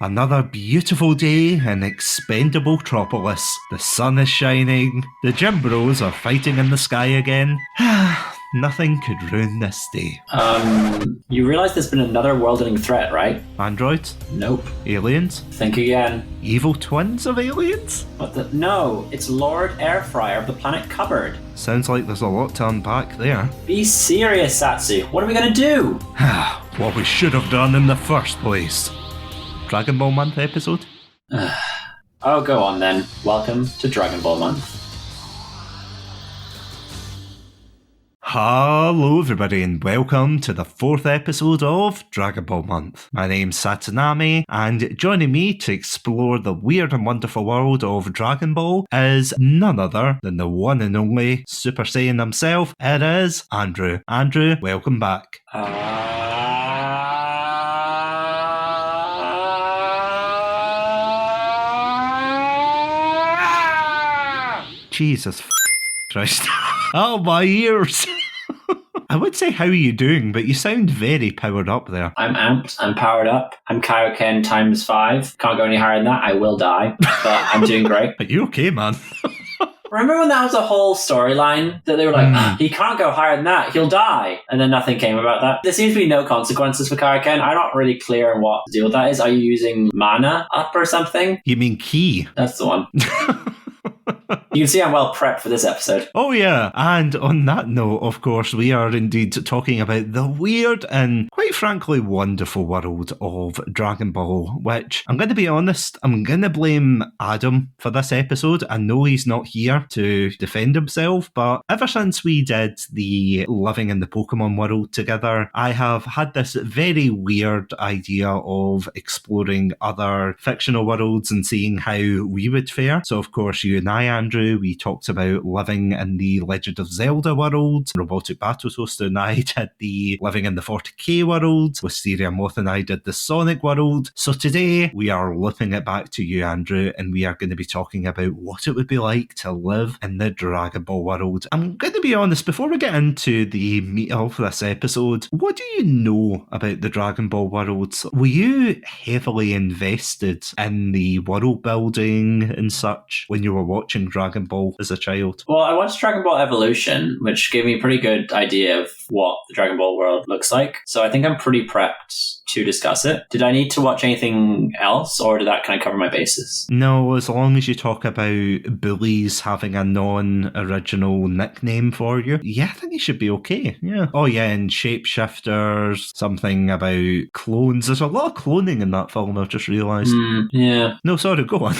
Another beautiful day in expendable Tropolis. The sun is shining, the gym bros are fighting in the sky again. Nothing could ruin this day. You realize there's been another world-ending threat, right? Androids? Nope. Aliens? Think again. Evil twins of aliens? What no, it's Lord Airfryer of the planet Cupboard. Sounds like there's a lot to unpack there. Be serious, Satsu. What are we gonna do? What we should have done in the first place. Dragon Ball Month episode? Oh, go on then. Welcome to Dragon Ball Month. Hello everybody and welcome to the 4th episode of Dragon Ball Month. My name's Chatsunami and joining me to explore the weird and wonderful world of Dragon Ball is none other than the one and only Super Saiyan himself. It is Andrew. Andrew, welcome back. Jesus Christ. Oh, my ears. I would say, how are you doing? But you sound very powered up there. I'm amped. I'm powered up. I'm Kaioken times 5. Can't go any higher than that. I will die. But I'm doing great. Are you okay, man? Remember when that was a whole storyline that they were like, he can't go higher than that, he'll die. And then nothing came about that. There seems to be no consequences for Kaioken. I'm not really clear on what the deal with that is. Are you using mana up or something? You mean ki? That's the one. You can see I'm well prepped for this episode. Oh yeah, and on that note, of course, we are indeed talking about the weird and quite frankly wonderful world of Dragon Ball, which, I'm going to be honest, I'm going to blame Adam for this episode. I know he's not here to defend himself, but ever since we did the Living in the Pokemon world together, I have had this very weird idea of exploring other fictional worlds and seeing how we would fare. So of course, you and I, Andrew, we talked about living in the Legend of Zelda world. Robotic Battle Toaster and I did the Living in the 40k world. Wisteria Moth and I did the Sonic world. So today we are looping it back to you, Andrew, and we are going to be talking about what it would be like to live in the Dragon Ball world. I'm going to be honest, before we get into the meat of this episode, what do you know about the Dragon Ball world? Were you heavily invested in the world building and such when you were watching Dragon Ball as a child? Well, I watched Dragon Ball Evolution, which gave me a pretty good idea of what the Dragon Ball world looks like. So I think I'm pretty prepped to discuss it. Did I need to watch anything else, or did that kind of cover my bases? No, as long as you talk about bullies having a non-original nickname for you, yeah, I think you should be okay. Yeah. Oh yeah, and shapeshifters, something about clones. There's a lot of cloning in that film, I've just realised. Yeah. No, sorry, go on.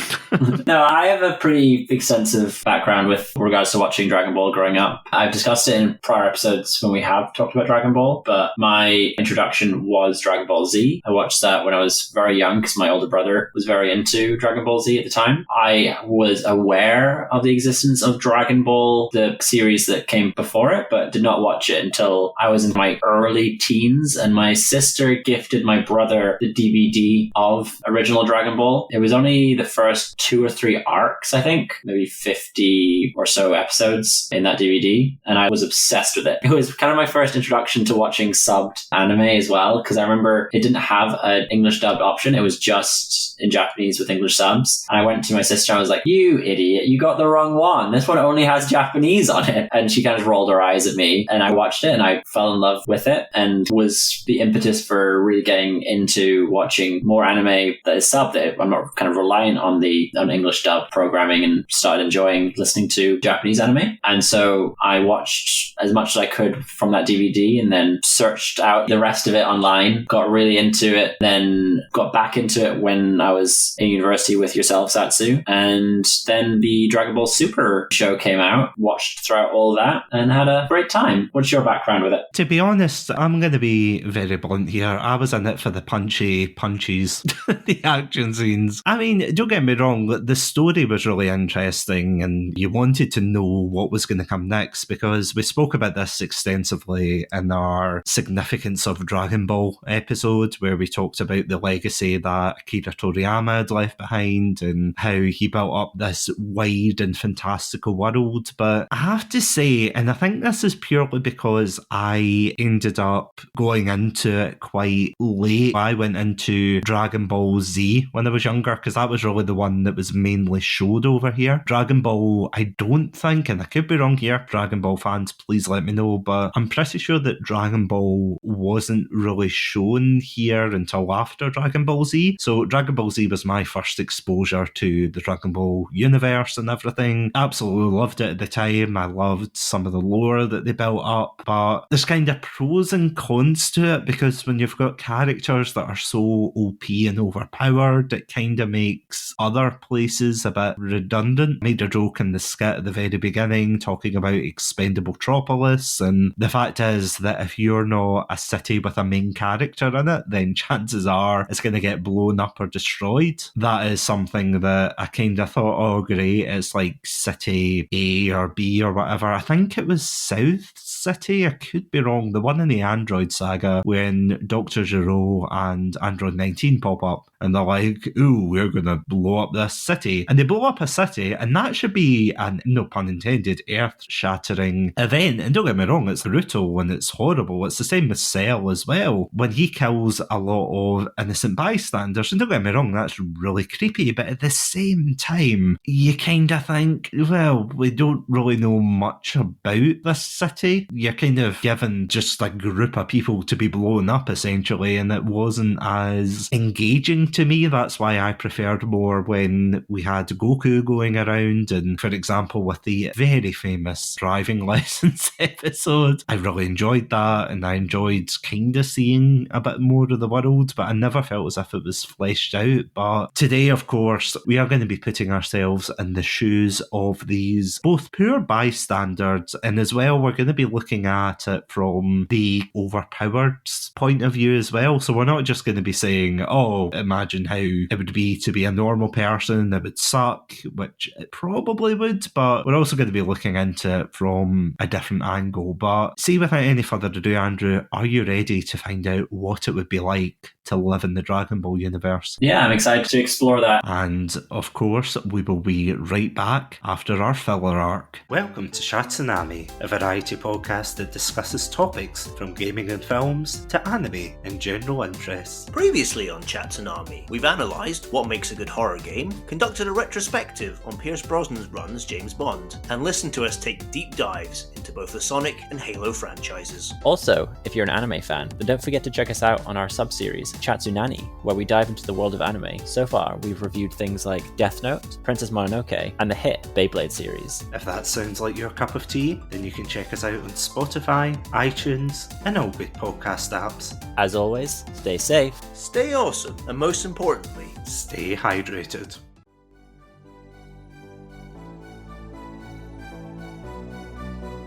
No, I have a pretty extensive background with regards to watching Dragon Ball growing up. I've discussed it in prior episodes when we have talked about Dragon Ball, but my introduction was Dragon Ball Z. I watched that when I was very young because my older brother was very into Dragon Ball Z at the time. I was aware of the existence of Dragon Ball, the series that came before it, but did not watch it until I was in my early teens, and my sister gifted my brother the DVD of original Dragon Ball. It was only the first 2 or 3 arcs, I think, maybe 50 or so episodes in that DVD, and I was obsessed with it. It was kind of my first introduction to watching subbed anime as well, because I remember it didn't have an English dubbed option. It was just in Japanese with English subs. And I went to my sister and I was like, "You idiot, you got the wrong one. This one only has Japanese on it." And she kind of rolled her eyes at me, and I watched it and I fell in love with it, and was the impetus for really getting into watching more anime that is subbed. I'm not kind of reliant on the English dub programming, and started enjoying listening to Japanese anime. And so I watched as much as I could from that DVD, and then searched out the rest of it online, got really into it, then got back into it when I was in university with yourself, Satsu. And then the Dragon Ball Super show came out, watched throughout all of that, and had a great time. What's your background with it? To be honest, I'm going to be very blunt here. I was in it for the punches, the action scenes. I mean, don't get me wrong, the story was really interesting. exciting, and you wanted to know what was going to come next, because we spoke about this extensively in our Significance of Dragon Ball episode, where we talked about the legacy that Akira Toriyama had left behind and how he built up this wide and fantastical world. But I have to say, and I think this is purely because I ended up going into it quite late. I went into Dragon Ball Z when I was younger, because that was really the one that was mainly showed over here. Dragon Ball, I don't think, and I could be wrong here, Dragon Ball fans, please let me know, but I'm pretty sure that Dragon Ball wasn't really shown here until after Dragon Ball Z. So Dragon Ball Z was my first exposure to the Dragon Ball universe and everything. Absolutely loved it at the time. I loved some of the lore that they built up, but there's kind of pros and cons to it, because when you've got characters that are so OP and overpowered, it kind of makes other places a bit redundant. I made a joke in the skit at the very beginning talking about expendable Tropolis, and the fact is that if you're not a city with a main character in it, then chances are it's going to get blown up or destroyed. That is something that I kind of thought, oh great, it's like City A or B or whatever. I think it was South City, I could be wrong, the one in the Android saga when Dr. Gero and Android 19 pop up and they're like, ooh, we're going to blow up this city. And they blow up a city, and that should be an, no pun intended, earth-shattering event. And don't get me wrong, it's brutal and it's horrible. It's the same with Cell as well. When he kills a lot of innocent bystanders, and don't get me wrong, that's really creepy, but at the same time, you kind of think, well, we don't really know much about this city. You're kind of given just a group of people to be blown up, essentially, and it wasn't as engaging to me. That's why I preferred more when we had Goku going around, and for example with the very famous driving lessons episode, I really enjoyed that, and I enjoyed kind of seeing a bit more of the world, but I never felt as if it was fleshed out. But today, of course, we are going to be putting ourselves in the shoes of these both poor bystanders, and as well we're going to be looking at it from the overpowered point of view as well. So we're not just going to be saying, oh, imagine how it would be to be a normal person, it would suck, which it probably would, but we're also going to be looking into it from a different angle. But see, without any further ado, Andrew, are you ready to find out what it would be like to live in the Dragon Ball universe? Yeah, I'm excited to explore that. And of course, we will be right back after our filler arc. Welcome to Chatsunami, a variety podcast that discusses topics from gaming and films to anime and general interests. Previously on Chatsunami, we've analysed what makes a good horror game, conducted a retrospective on Pierce Brosnan's run as James Bond, and listened to us take deep dives into both the Sonic and Halo franchises. Also, if you're an anime fan, then don't forget to check us out on our sub-series, Chatsunani, where we dive into the world of anime. So far, we've reviewed things like Death Note, Princess Mononoke, and the hit Beyblade series. If that sounds like your cup of tea, then you can check us out on Spotify, iTunes, and all good podcast apps. As always, stay safe, Stay awesome, and most importantly, stay hydrated.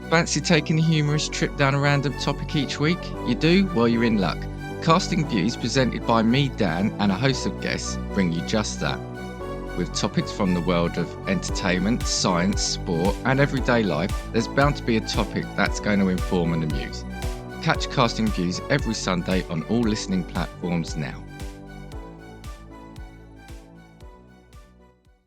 Fancy taking a humorous trip down a random topic each week? You do? Well, you're in luck. Casting Views, presented by me, Dan, and a host of guests, bring you just that. With topics from the world of entertainment, science, sport, and everyday life, there's bound to be a topic that's going to inform and amuse. Catch Casting Views every Sunday on all listening platforms now.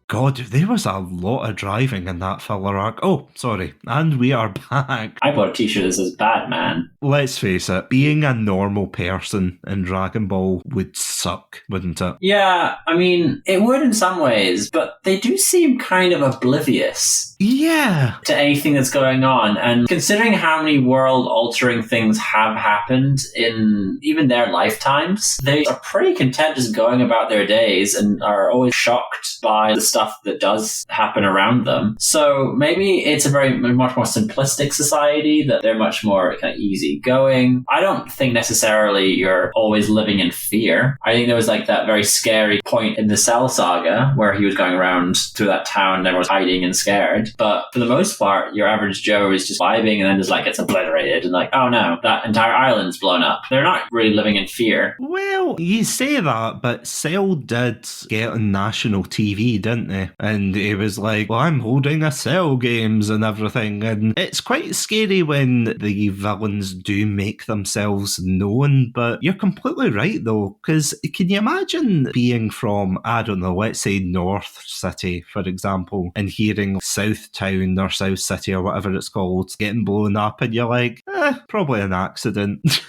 God, there was a lot of driving in that filler arc. Oh, sorry. And we are back. I bought a t-shirt that says Batman. Let's face it, being a normal person in Dragon Ball would suck, wouldn't it? Yeah, I mean, it would in some ways, but they do seem kind of oblivious Yeah. to anything that's going on. And considering how many world-altering things have happened in even their lifetimes, they are pretty content just going about their days and are always shocked by the stuff that does happen around them. So maybe it's a much more simplistic society, that they're much more kind of easygoing. I don't think necessarily you're always living in fear. I I think there was like that very scary point in the Cell Saga where he was going around through that town and everyone was hiding and scared. But for the most part, your average Joe is just vibing and then just like gets obliterated and like, oh no, that entire island's blown up. They're not really living in fear. Well, you say that, but Cell did get on national TV, didn't they? And it was like, well, I'm holding a Cell games and everything. And it's quite scary when the villains do make themselves known. But you're completely right, though, because can you imagine being from, I don't know, let's say North City, for example, and hearing South Town or South City or whatever it's called getting blown up, and you're like, probably an accident.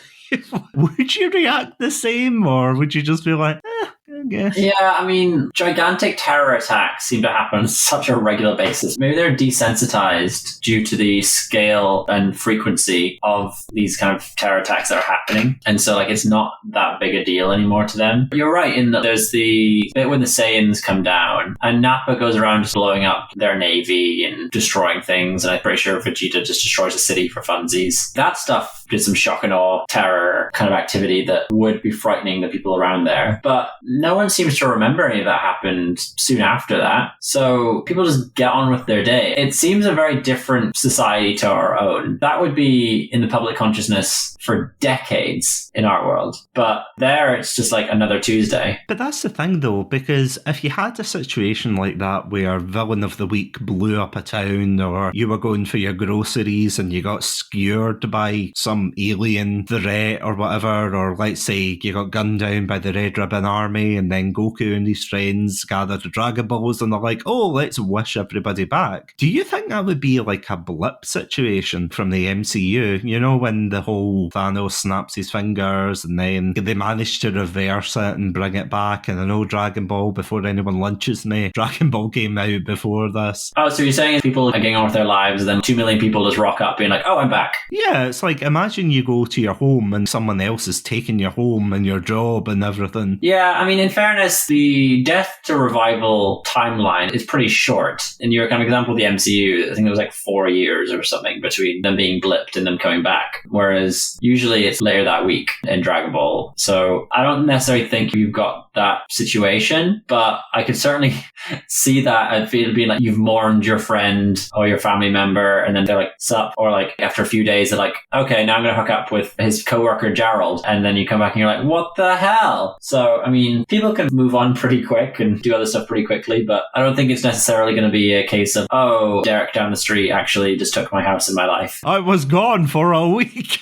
Would you react the same, or would you just be like, I guess? Yeah, I mean, gigantic terror attacks seem to happen on such a regular basis. Maybe they're desensitized due to the scale and frequency of these kind of terror attacks that are happening. And so, like, it's not that big a deal anymore to them. But you're right in that there's the bit when the Saiyans come down and Nappa goes around just blowing up their navy and destroying things. And I'm pretty sure Vegeta just destroys a city for funsies. That stuff did some shock and awe terror kind of activity that would be frightening the people around there. But no one seems to remember any of that happened soon after that. So people just get on with their day. It seems a very different society to our own. That would be in the public consciousness for decades in our world. But there, it's just like another Tuesday. But that's the thing, though, because if you had a situation like that where Villain of the Week blew up a town, or you were going for your groceries and you got skewered by some alien threat or whatever, or let's say you got gunned down by the Red Ribbon Army, and then Goku and his friends gather the Dragon Balls and they're like, oh, let's wish everybody back. Do you think that would be like a blip situation from the MCU? You know, when the whole Thanos snaps his fingers and then they manage to reverse it and bring it back. And I know Dragon Ball, before anyone lunches me, Dragon Ball came out before this. Oh, so you're saying people are getting on with their lives and then 2 million people just rock up being like, oh, I'm back. Yeah, it's like, imagine you go to your home and someone else is taking your home and your job and everything. Yeah, I mean, in fairness, the death to revival timeline is pretty short. In your kind of example of the MCU, I think it was like 4 years or something between them being blipped and them coming back. Whereas usually it's later that week in Dragon Ball. So I don't necessarily think you've got that situation, but I could certainly see that I'd feel being like you've mourned your friend or your family member and then they're like, sup? Or like after a few days, they're like, okay, now I'm going to hook up with his coworker Gerald. And then you come back and you're like, what the hell? So, I mean, people can move on pretty quick and do other stuff pretty quickly, but I don't think it's necessarily going to be a case of, oh, Derek down the street actually just took my house and my life. I was gone for a week.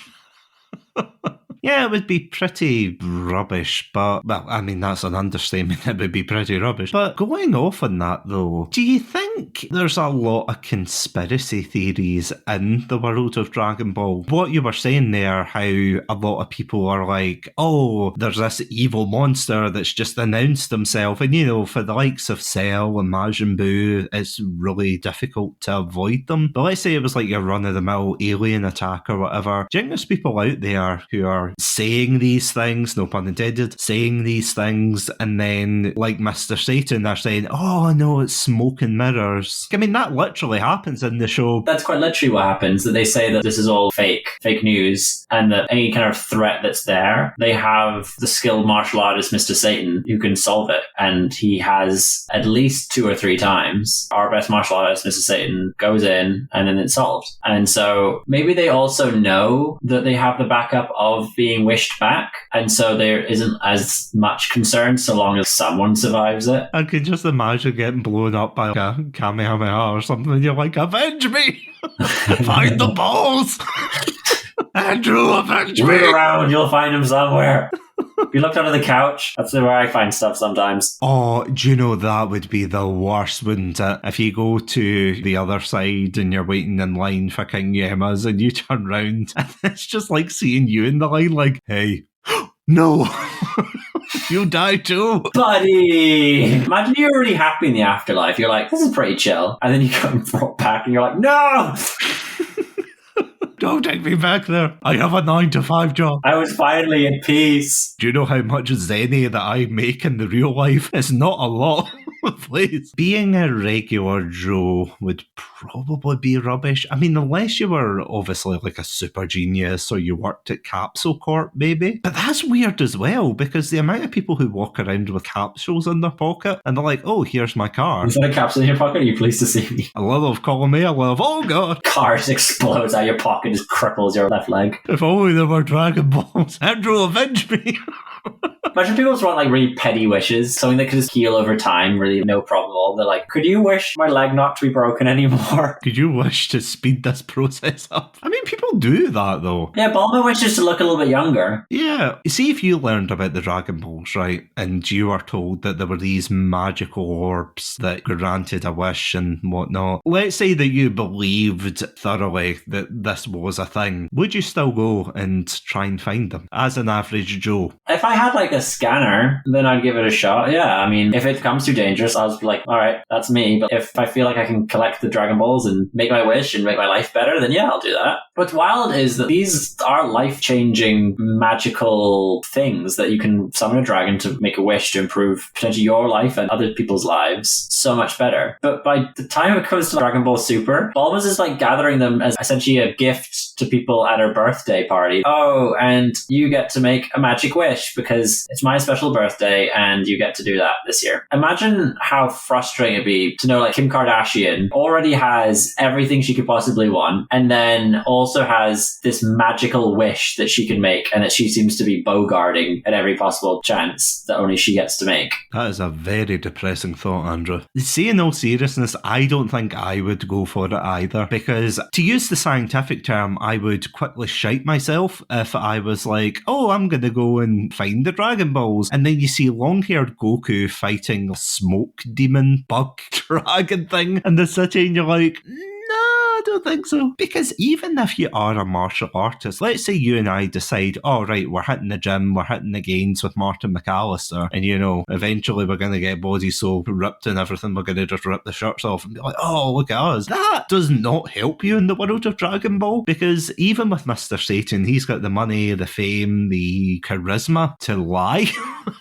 Yeah, it would be pretty rubbish, but, well, I mean, that's an understatement. It would be pretty rubbish. But going off on that, though, do you think there's a lot of conspiracy theories in the world of Dragon Ball? What you were saying there, how a lot of people are like, oh, there's this evil monster that's just announced himself. And, you know, for the likes of Cell and Majin Buu, it's really difficult to avoid them. But let's say it was like your run-of-the-mill alien attack or whatever. Do you think there's people out there who are saying these things, no pun intended, saying these things, and then, like Mr. Satan, they're saying, oh no, it's smoke and mirrors? I mean, that literally happens in the show. That's quite literally what happens, that they say that this is all fake news, and that any kind of threat that's there, they have the skilled martial artist Mr. Satan who can solve it, and he has at least 2 or 3 times. Our best martial artist, Mr. Satan, goes in, and then it's solved. And so maybe they also know that they have the backup of being wished back, and so there isn't as much concern so long as someone survives it. I can just imagine getting blown up by a Kamehameha or something, and you're like, avenge me! Find the balls! Andrew, avenge me! Look around, you'll find him somewhere. If you looked under the couch, that's where I find stuff sometimes. Oh, do you know, that would be the worst, wouldn't it? If you go to the other side and you're waiting in line for King Yema's and you turn round and it's just like seeing you in the line like, hey, no, you die too. Buddy! Imagine you're really happy in the afterlife. You're like, this is pretty chill. And then you come back and you're like, no! Don't take me back there. I have a 9-to-5 job. I was finally in peace. Do you know how much zenny that I make in the real life? It's not a lot. Please. Being a regular Joe would probably be rubbish. I mean, unless you were obviously like a super genius or you worked at Capsule Corp, maybe. But that's weird as well, because the amount of people who walk around with capsules in their pocket and they're like, oh, here's my car. Is that a capsule in your pocket? Are you pleased to see me? A love calling me a love. Oh, God. Car just explodes out of your pocket, just cripples your left leg. If only there were Dragon Balls. Andrew, avenge me. Imagine people just want like really petty wishes, something that could just heal over time, really no problem at all. They're like, could you wish my leg not to be broken anymore? Could you wish to speed this process up? I mean, people do that though. Yeah, Bulma wishes to look a little bit younger. Yeah. You see, if you learned about the Dragon Balls, right, and you were told that there were these magical orbs that granted a wish and whatnot, let's say that you believed thoroughly that this was a thing, would you still go and try and find them as an average Joe? If I had like a scanner, then I'd give it a shot. Yeah, I mean, if it comes too dangerous, I'll just be like, all right, that's me. But if I feel like I can collect the Dragon Balls and make my wish and make my life better, then yeah, I'll do that. What's wild is that these are life-changing magical things that you can summon a dragon to make a wish to improve potentially your life and other people's lives so much better. But by the time it comes to Dragon Ball Super, Bulma's is like gathering them as essentially a gift to people at her birthday party. Oh, and you get to make a magic wish because it's my special birthday and you get to do that this year. Imagine how frustrating it'd be to know like Kim Kardashian already has everything she could possibly want and then also has this magical wish that she can make and that she seems to be bogarting at every possible chance that only she gets to make. That is a very depressing thought, Andrew. See, in all seriousness, I don't think I would go for it either, because to use the scientific term, I would quickly shite myself if I was like, oh, I'm going to go and find the Dragon Balls. And then you see long-haired Goku fighting a smoke demon bug dragon thing in the city, and you're like, I don't think so. Because even if you are a martial artist, let's say you and I decide, oh, right, we're hitting the gym, we're hitting the gains with Martin McAllister, and, you know, eventually we're going to get bodies so ripped and everything, we're going to just rip the shirts off and be like, oh, look at us. That does not help you in the world of Dragon Ball, because even with Mr. Satan, he's got the money, the fame, the charisma to lie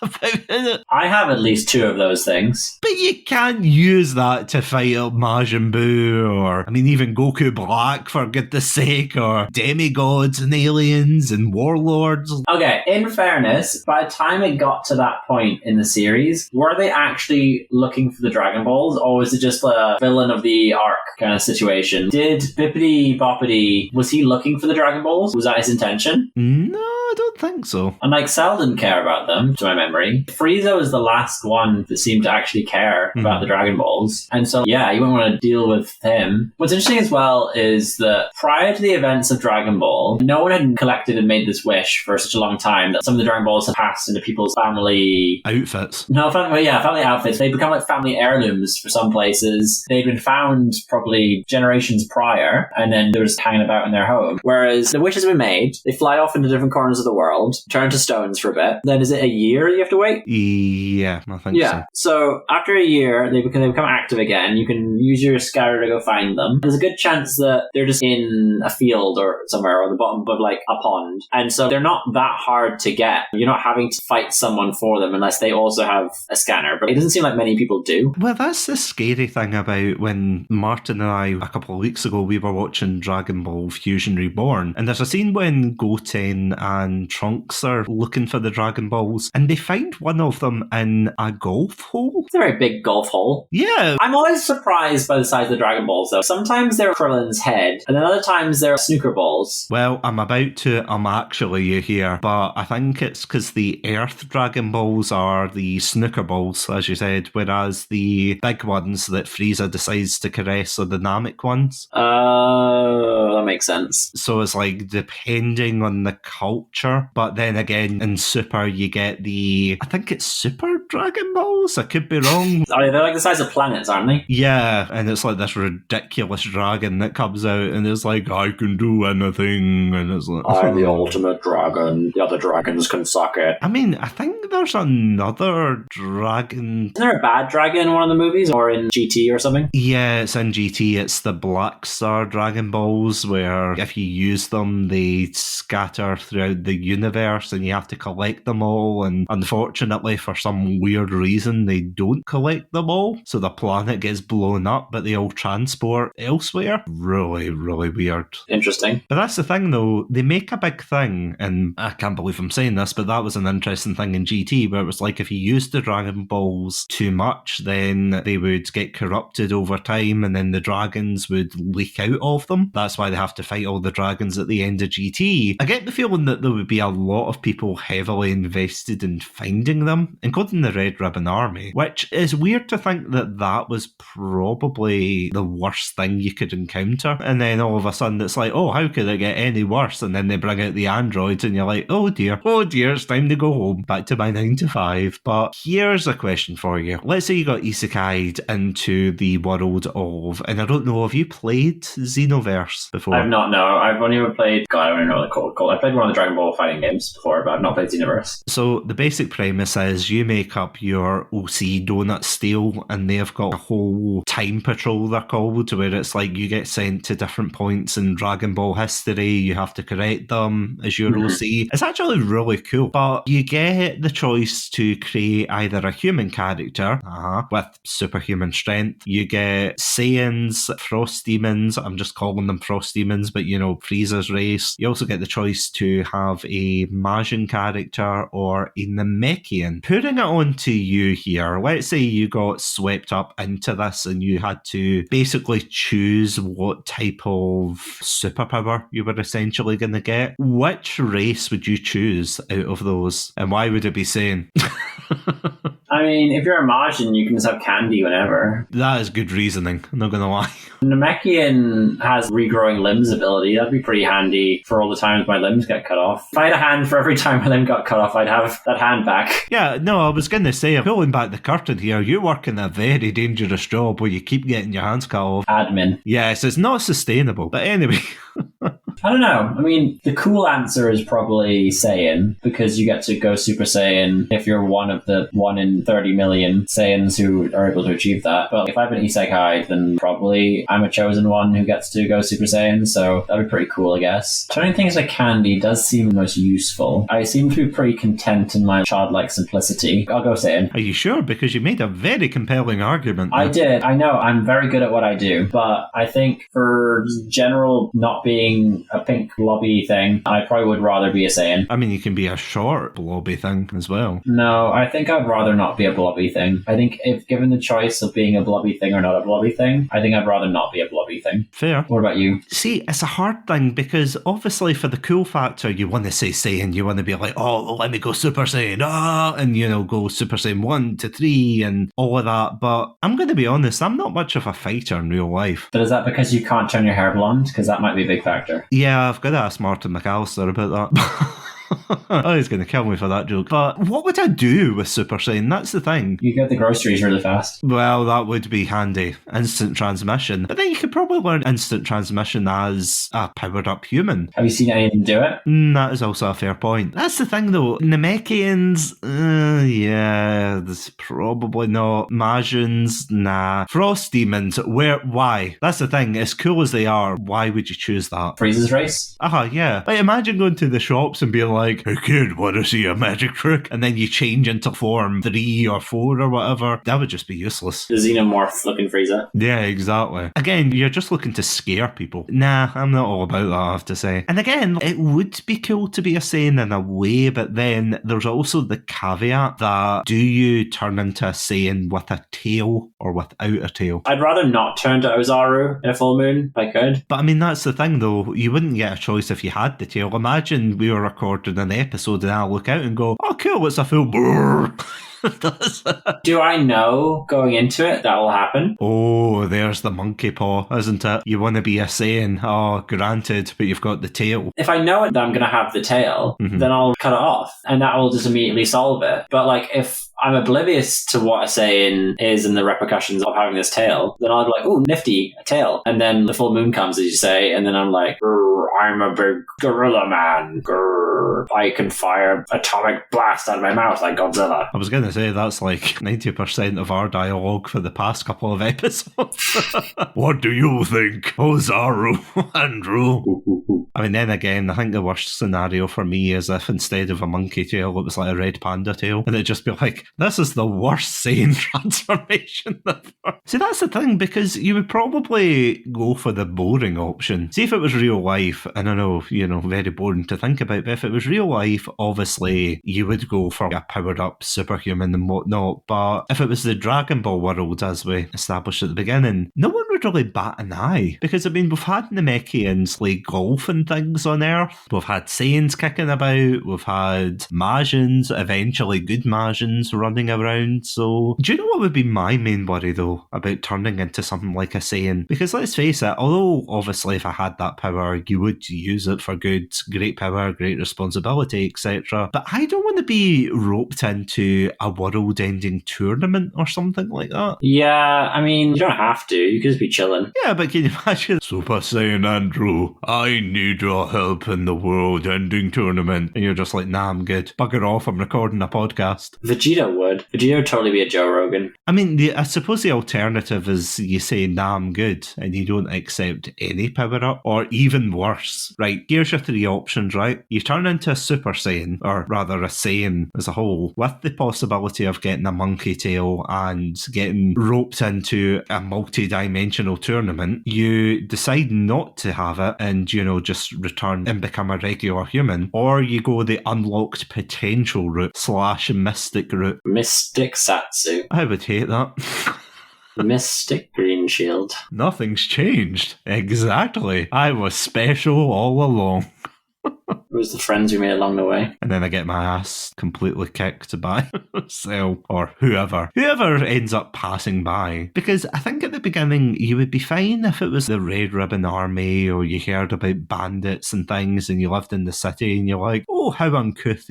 about it. I have at least 2 of those things. But you can't use that to fight up Majin Buu, or, I mean, even Goku Black, for goodness sake, or demigods and aliens and warlords. Okay, in fairness, by the time it got to that point in the series, were they actually looking for the Dragon Balls, or was it just a villain of the arc kind of situation? Did Bippity Boppity, was he looking for the Dragon Balls? Was that his intention? No, I don't think so. And like, Cell didn't care about them, to my memory. Frieza was the last one that seemed to actually care about the Dragon Balls. And so, yeah, you wouldn't want to deal with him. What's interesting as well is that prior to the events of Dragon Ball, no one had collected and made this wish for such a long time that some of the Dragon Balls had passed into people's family outfits. No, family outfits. They become like family heirlooms for some places. They'd been found probably generations prior, and then they're just hanging about in their home. Whereas the wishes have been made, they fly off into different corners of the world, turn to stones for a bit. Then is it a year you have to wait? Yeah, I think so. So after a year, they become active again. You can use your scouter to go find them. There's a good chance that they're just in a field or somewhere, or the bottom of like a pond. And so they're not that hard to get. You're not having to fight someone for them unless they also have a scanner. But it doesn't seem like many people do. Well, that's the scary thing about when Martin and I, a couple of weeks ago, we were watching Dragon Ball Fusion Reborn. And there's a scene when Goten and Trunks are looking for the Dragon Balls, and they find one of them in a golf hole. It's a very big golf hole. Yeah. I'm always surprised by the size of the Dragon Balls, though. Sometimes they're Krillin's head, and then other times they're snooker balls. Well, I'm actually you here, but I think it's because the Earth Dragon Balls are the snooker balls, as you said, whereas the big ones that Frieza decides to caress are the Namek ones. Oh, that makes sense. So it's like depending on the culture, but then again, in Super, you get I think it's Super Dragon Balls? I could be wrong. They're like the size of planets, aren't they? Yeah, and it's like this ridiculous dragon dragon that comes out and is like, I can do anything, and it's like, I'm the ultimate dragon. The other dragons can suck it. I mean, I think there's another dragon. Isn't there a bad dragon in one of the movies, or in GT or something? Yeah, it's in GT. It's the Black Star Dragon Balls, where if you use them, they scatter throughout the universe and you have to collect them all. And unfortunately, for some weird reason, they don't collect them all. So the planet gets blown up, but they all transport elsewhere. Really, really weird. Interesting. But that's the thing, though. They make a big thing, and I can't believe I'm saying this, but that was an interesting thing in GT, where it was like if you used the Dragon Balls too much, then they would get corrupted over time, and then the dragons would leak out of them. That's why they have to fight all the dragons at the end of GT. I get the feeling that there would be a lot of people heavily invested in finding them, including the Red Ribbon Army, which is weird to think that that was probably the worst thing you could encounter. And then all of a sudden it's like, oh, how could it get any worse? And then they bring out the androids and you're like, oh dear, it's time to go home, back to my 9 to 5. But here's a question for you. Let's say you got isekai'd into the world of, and I don't know, have you played Xenoverse before? I've not, no. I've only ever played, God, I don't even know what they're called. I played one of the Dragon Ball fighting games before, but I've not played Xenoverse. So the basic premise is you make up your OC donut steel, and they've got a whole time patrol, they're called, where it's like you get sent to different points in Dragon Ball history, you have to correct them as your OC. It's actually really cool, but you get the choice to create either a human character with superhuman strength. You get Saiyans, Frost Demons, I'm just calling them Frost Demons, but you know, Frieza's race. You also get the choice to have a Majin character or a Namekian. Putting it on to you here, let's say you got swept up into this and you had to basically choose what type of superpower you were essentially going to get. Which race would you choose out of those? And why would it be Saiyan? I mean, if you're a Majin, you can just have candy whenever. That is good reasoning, I'm not going to lie. Namekian has regrowing limbs ability. That'd be pretty handy for all the times my limbs get cut off. If I had a hand for every time my limb got cut off, I'd have that hand back. Yeah, no, I was going to say, pulling back the curtain here, you work in a very dangerous job where you keep getting your hands cut off. Admin. Yes, it's not sustainable. But anyway... I don't know. I mean, the cool answer is probably Saiyan, because you get to go Super Saiyan if you're one of the 1 in 30 million Saiyans who are able to achieve that. But if I've been isekai, then probably I'm a chosen one who gets to go Super Saiyan, so that'd be pretty cool, I guess. Turning things like candy does seem most useful. I seem to be pretty content in my childlike simplicity. I'll go Saiyan. Are you sure? Because you made a very compelling argument. I did. I know. I'm very good at what I do. But I think for general not being a pink blobby thing, I probably would rather be a Saiyan. I mean, you can be a short blobby thing as well. No, I think I'd rather not be a blobby thing. I think if given the choice of being a blobby thing or not a blobby thing, I think I'd rather not be a blobby thing. Fair. What about you? See, it's a hard thing because obviously for the cool factor, you want to say Saiyan, you want to be like, oh, let me go Super Saiyan, and you know, go Super Saiyan 1 to 3 and all of that. But I'm going to be honest, I'm not much of a fighter in real life. But is that because you can't turn your hair blonde? Because that might be a big factor. Yeah, I've got to ask Martin McAllister about that. Oh, he's going to kill me for that joke. But what would I do with Super Saiyan? That's the thing. You get the groceries really fast. Well, that would be handy. Instant transmission. But then you could probably learn instant transmission as a powered up human. Have you seen anyone do it? That is also a fair point. That's the thing though. Namekians, yeah, there's probably not. Majins, nah. Frost Demons, why? That's the thing. As cool as they are, why would you choose that? Frieza's race? Yeah. Like, imagine going to the shops and being like, hey kid, want to see a magic trick? And then you change into form 3 or 4 or whatever. That would just be useless. The xenomorph looking Frieza. Yeah, exactly. Again, you're just looking to scare people. Nah, I'm not all about that, I have to say. And again, it would be cool to be a Saiyan in a way, but then there's also the caveat that do you turn into a Saiyan with a tail or without a tail? I'd rather not turn to Ozaru in a full moon if I could. But I mean, that's the thing though. You wouldn't get a choice if you had the tail. Imagine we were recording an episode and I look out and go, oh cool, it's a full brrr. Do I know going into it that will happen? Oh, there's the monkey paw, isn't it? You want to be a Saiyan. Oh, granted, but you've got the tail. If I know that I'm going to have the tail, then I'll cut it off and that will just immediately solve it. But like if I'm oblivious to what a Saiyan is and the repercussions of having this tail, then I'll be like, oh, nifty, a tail. And then the full moon comes, as you say, and then I'm like, I'm a big gorilla man. Grrr. I can fire atomic blast out of my mouth like Godzilla. I was going to say that's like 90% of our dialogue for the past couple of episodes. What do you think? Oh, Zaru, Andrew. I mean, then again, I think the worst scenario for me is if instead of a monkey tail, it was like a red panda tail, and it'd just be like, this is the worst Saiyan transformation ever. See, that's the thing, because you would probably go for the boring option. See, if it was real life, and I know, very boring to think about, but if it was real life, obviously, you would go for a powered-up superhuman and whatnot, but if it was the Dragon Ball world, as we established at the beginning, no one would really bat an eye, because, I mean, we've had Namekians play golf and things on Earth, we've had Saiyans kicking about, we've had Majins, eventually good Majins running around, so do you know what would be my main worry, though, about turning into something like a Saiyan? Because let's face it, although obviously if I had that power, you would use it for good, great power, great responsibility, etc. But I don't want to be roped into a world-ending tournament or something like that. Yeah, I mean, you don't have to. You could just be chilling. Yeah, but can you imagine? Super Saiyan Andrew, I need your help in the world-ending tournament. And you're just like, nah, I'm good. Bugger off, I'm recording a podcast. Vegeta would. Vegeta would totally be a Joe Rogan. I mean, I suppose the alternative is you say, nah, I'm good, and you don't accept any power-up. Or even worse, right, here's your three options, right? You turn into a Super Saiyan, or rather a Saiyan as a whole, with the possibility of getting a monkey tail and getting roped into a multi-dimensional tournament. You decide not to have it and, just return and become a regular human. Or you go the unlocked potential route / mystic route. Mystic Satsu. I would hate that. Mystic Green Shield. Nothing's changed. Exactly. I was special all along. It was the friends we made along the way. And then I get my ass completely kicked by Cell or whoever ends up passing by. Because I think at the beginning you would be fine if it was the Red Ribbon Army or you heard about bandits and things and you lived in the city and you're like, oh, how uncouth,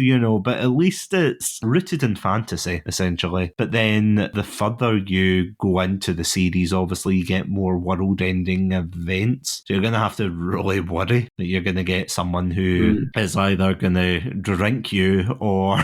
but at least it's rooted in fantasy, essentially. But then the further you go into the series, obviously you get more world-ending events. So you're going to have to really worry that you're going to get someone who is either going to drink you or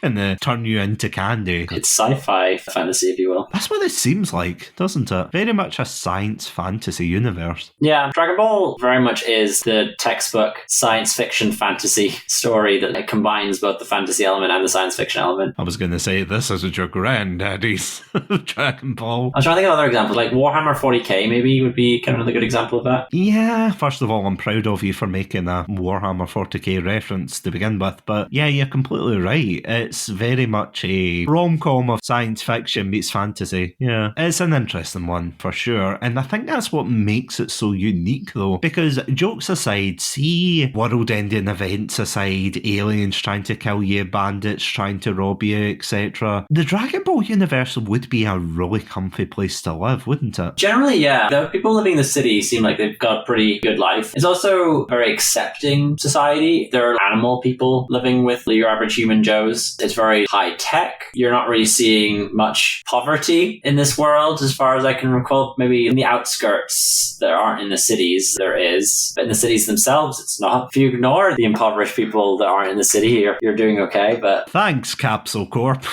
going to turn you into candy. It's sci-fi fantasy, if you will. That's what it seems like, doesn't it? Very much a science fantasy universe. Yeah, Dragon Ball very much is the textbook science fiction fantasy story that it combines both the fantasy element and the science fiction element. I was going to say, this isn't your granddaddy's Dragon Ball. I was trying to think of other examples, like Warhammer 40k maybe would be kind of another good example of that. Yeah, first of all, I'm proud of you for making a Warhammer 40k reference to begin with, but yeah, you're completely right. It's very much a rom-com of science fiction meets fantasy. Yeah, it's an interesting one for sure, and I think that's what makes it so unique though, because jokes aside, see world-ending events aside, aliens trying to kill you, bandits trying to rob you, etc., the Dragon Ball universe would be a really comfy place to live, wouldn't it? Generally, yeah. The people living in the city seem like they've got a pretty good life. It's also a very accepting society. There are animal people living with your average human Joes. It's very high tech. You're not really seeing much poverty in this world, as far as I can recall. Maybe in the outskirts, there aren't. In the cities, there is. But in the cities themselves, it's not. If you ignore the impoverished people that aren't in the city, you're doing okay. But thanks, Capsule Corp.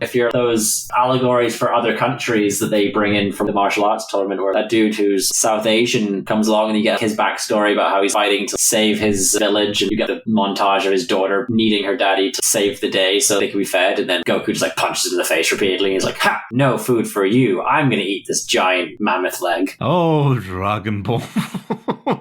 If you're those allegories for other countries that they bring in from the martial arts tournament, where a dude who's South Asian comes along and you get his backstory about how he's fighting to save his village, and you get the montage of his daughter needing her daddy to save the day so they can be fed, and then Goku just like punches him in the face repeatedly and he's like, ha, no food for you, I'm gonna eat this giant mammoth leg. Oh, Dragon Ball.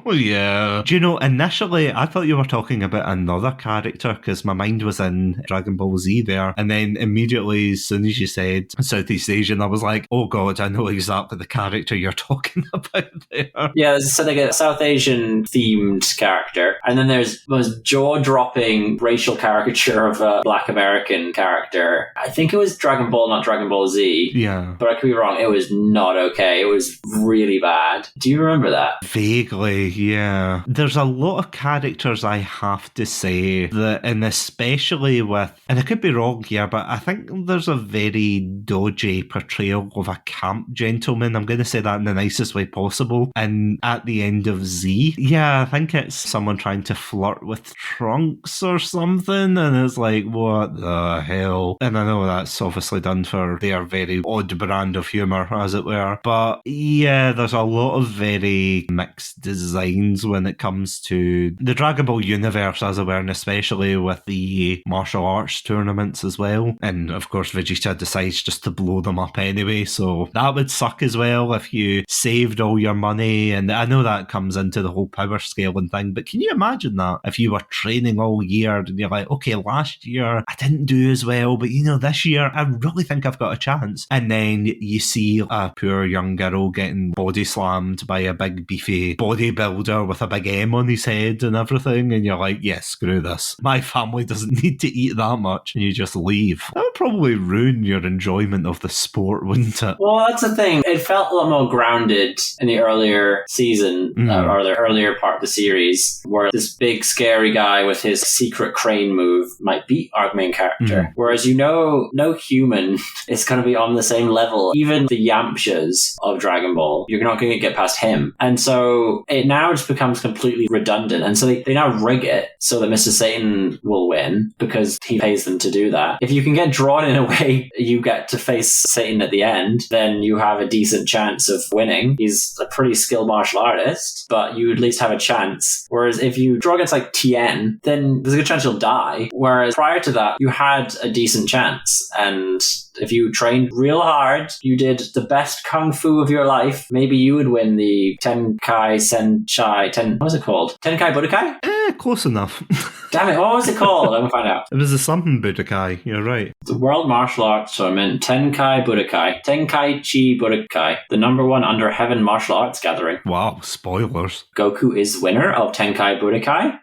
Yeah. Do you know, initially I thought you were talking about another character because my mind was in Dragon Ball Z there, and then immediately as soon as you said Southeast Asian, I was like, oh god, I know exactly the character you're talking about there. Yeah, so like a South Asian themed character, and then there's the most jaw-dropping racial caricature of a Black American character. I think it was Dragon Ball, not Dragon Ball Z. Yeah. But I could be wrong. It was not okay. It was really bad. Do you remember that? Vaguely. Absolutely, yeah. There's a lot of characters, I have to say, that, and especially with, and I could be wrong here, but I think there's a very dodgy portrayal of a camp gentleman. I'm going to say that in the nicest way possible. And at the end of Z, yeah, I think it's someone trying to flirt with Trunks or something, and it's like, what the hell? And I know that's obviously done for their very odd brand of humour, as it were. But yeah, there's a lot of very mixed designs when it comes to the Dragon Ball universe, as it were, and especially with the martial arts tournaments as well. And of course, Vegeta decides just to blow them up anyway, so that would suck as well if you saved all your money. And I know that comes into the whole power scaling thing, but can you imagine that if you were training all year and you're like, okay, last year I didn't do as well, but this year I really think I've got a chance. And then you see a poor young girl getting body slammed by a big beefy bodybuilder with a big M on his head and everything, and you're like, yeah, screw this. My family doesn't need to eat that much, and you just leave. That would probably ruin your enjoyment of the sport, wouldn't it? Well, that's the thing. It felt a lot more grounded in the earlier season, or the earlier part of the series, where this big scary guy with his secret crane move might beat our main character. Whereas no human is going to be on the same level. Even the Yamchas of Dragon Ball, you're not going to get past him. And so it now just becomes completely redundant. And so they now rig it so that Mr. Satan will win because he pays them to do that. If you can get drawn in a way you get to face Satan at the end, then you have a decent chance of winning. He's a pretty skilled martial artist, but you at least have a chance. Whereas if you draw against like Tien, then there's a good chance you'll die. Whereas prior to that, you had a decent chance. And if you trained real hard, you did the best kung fu of your life, maybe you would win the Tenkai Senshai, what was it called? Tenkai Budokai? Close enough. Damn it, what was it called? I'm going to find out. It was a something Budokai, you're right. The World Martial Arts Tournament, Tenkai Budokai, Tenkaichi Budokai, the #1 under heaven martial arts gathering. Wow, spoilers. Goku is winner of Tenkai Budokai.